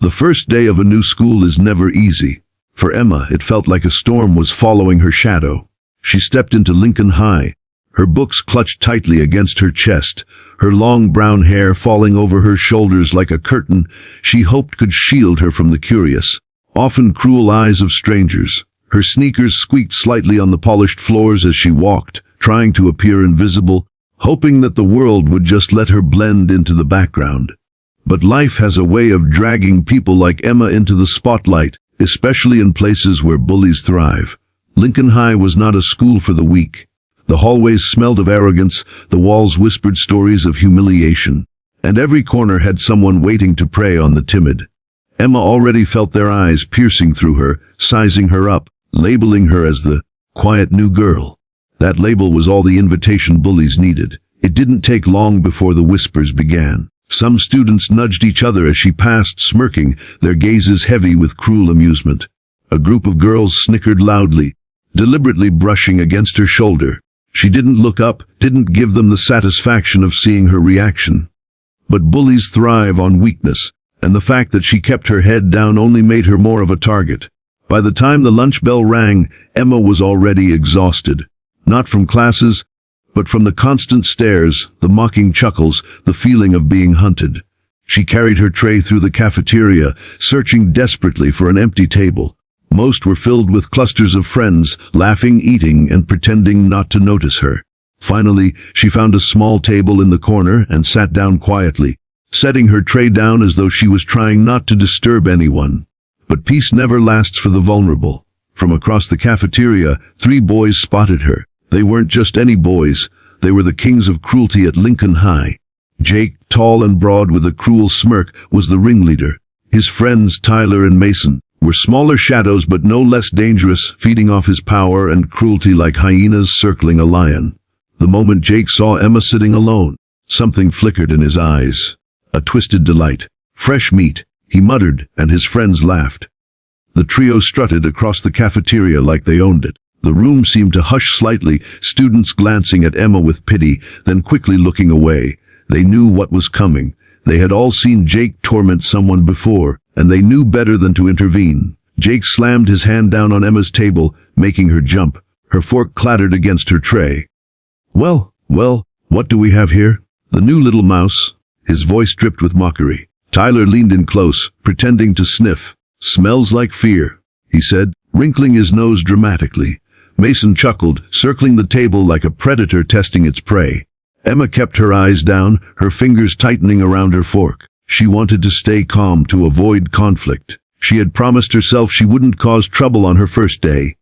The first day of a new school is never easy. For Emma, it felt like a storm was following her shadow. She stepped into Lincoln High, her books clutched tightly against her chest, her long brown hair falling over her shoulders like a curtain she hoped could shield her from the curious, often cruel eyes of strangers. Her sneakers squeaked slightly on the polished floors as she walked, trying to appear invisible, hoping that the world would just let her blend into the background. But life has a way of dragging people like Emma into the spotlight, especially in places where bullies thrive. Lincoln High was not a school for the weak. The hallways smelled of arrogance, the walls whispered stories of humiliation, and every corner had someone waiting to prey on the timid. Emma already felt their eyes piercing through her, sizing her up, labeling her as the quiet new girl. That label was all the invitation bullies needed. It didn't take long before the whispers began. Some students nudged each other as she passed, smirking, their gazes heavy with cruel amusement. A group of girls snickered loudly, deliberately brushing against her shoulder. She didn't look up, didn't give them the satisfaction of seeing her reaction. But bullies thrive on weakness, and the fact that she kept her head down only made her more of a target. By the time the lunch bell rang, Emma was already exhausted. Not from classes, but from the constant stares, the mocking chuckles, the feeling of being hunted. She carried her tray through the cafeteria, searching desperately for an empty table. Most were filled with clusters of friends, laughing, eating, and pretending not to notice her. Finally, she found a small table in the corner and sat down quietly, setting her tray down as though she was trying not to disturb anyone. But peace never lasts for the vulnerable. From across the cafeteria, 3 boys spotted her. They weren't just any boys, they were the kings of cruelty at Lincoln High. Jake, tall and broad with a cruel smirk, was the ringleader. His friends, Tyler and Mason, were smaller shadows but no less dangerous, feeding off his power and cruelty like hyenas circling a lion. The moment Jake saw Emma sitting alone, something flickered in his eyes. A twisted delight. Fresh meat, he muttered, and his friends laughed. The trio strutted across the cafeteria like they owned it. The room seemed to hush slightly, students glancing at Emma with pity, then quickly looking away. They knew what was coming. They had all seen Jake torment someone before, and they knew better than to intervene. Jake slammed his hand down on Emma's table, making her jump. Her fork clattered against her tray. Well, what do we have here? The new little mouse. His voice dripped with mockery. Tyler leaned in close, pretending to sniff. Smells like fear, he said, wrinkling his nose dramatically. Mason chuckled, circling the table like a predator testing its prey. Emma kept her eyes down, her fingers tightening around her fork. She wanted to stay calm to avoid conflict. She had promised herself she wouldn't cause trouble on her first day.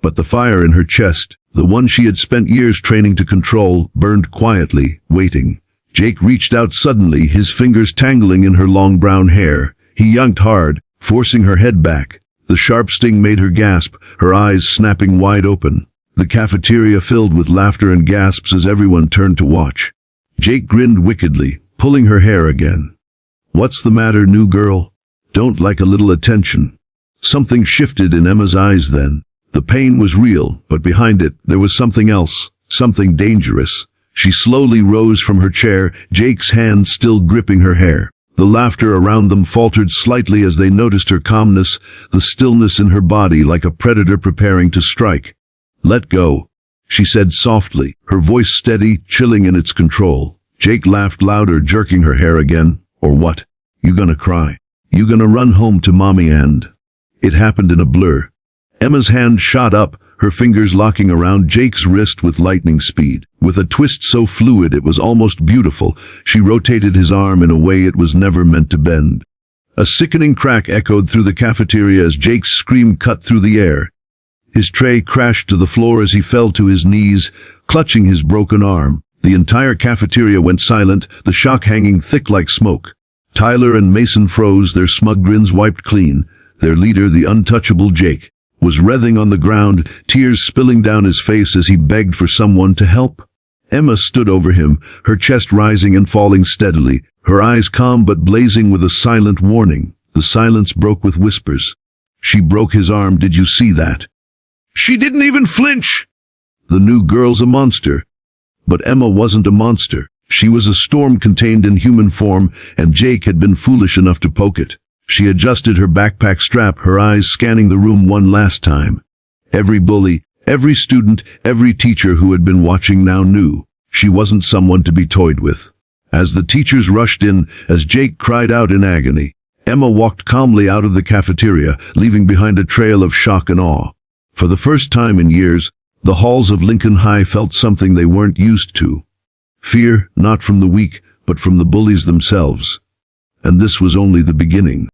But the fire in her chest, the one she had spent years training to control, burned quietly, waiting. Jake reached out suddenly, his fingers tangling in her long brown hair. He yanked hard, forcing her head back. The sharp sting made her gasp, her eyes snapping wide open. The cafeteria filled with laughter and gasps as everyone turned to watch. Jake grinned wickedly, pulling her hair again. What's the matter, new girl? Don't like a little attention? Something shifted in Emma's eyes then. The pain was real, but behind it, there was something else, something dangerous. She slowly rose from her chair, Jake's hand still gripping her hair. The laughter around them faltered slightly as they noticed her calmness, the stillness in her body like a predator preparing to strike. Let go, she said softly, her voice steady, chilling in its control. Jake laughed louder, jerking her hair again. Or what? You gonna cry? You gonna run home to mommy and... It happened in a blur. Emma's hand shot up, her fingers locking around Jake's wrist with lightning speed. With a twist so fluid it was almost beautiful, she rotated his arm in a way it was never meant to bend. A sickening crack echoed through the cafeteria as Jake's scream cut through the air. His tray crashed to the floor as he fell to his knees, clutching his broken arm. The entire cafeteria went silent, the shock hanging thick like smoke. Tyler and Mason froze, their smug grins wiped clean. Their leader, the untouchable Jake, was writhing on the ground, tears spilling down his face as he begged for someone to help. Emma stood over him, her chest rising and falling steadily, her eyes calm but blazing with a silent warning. The silence broke with whispers. She broke his arm, did you see that? She didn't even flinch! The new girl's a monster. But Emma wasn't a monster. She was a storm contained in human form, and Jake had been foolish enough to poke it. She adjusted her backpack strap, her eyes scanning the room one last time. Every bully, every student, every teacher who had been watching now knew she wasn't someone to be toyed with. As the teachers rushed in, as Jake cried out in agony, Emma walked calmly out of the cafeteria, leaving behind a trail of shock and awe. For the first time in years, the halls of Lincoln High felt something they weren't used to. Fear, not from the weak, but from the bullies themselves. And this was only the beginning.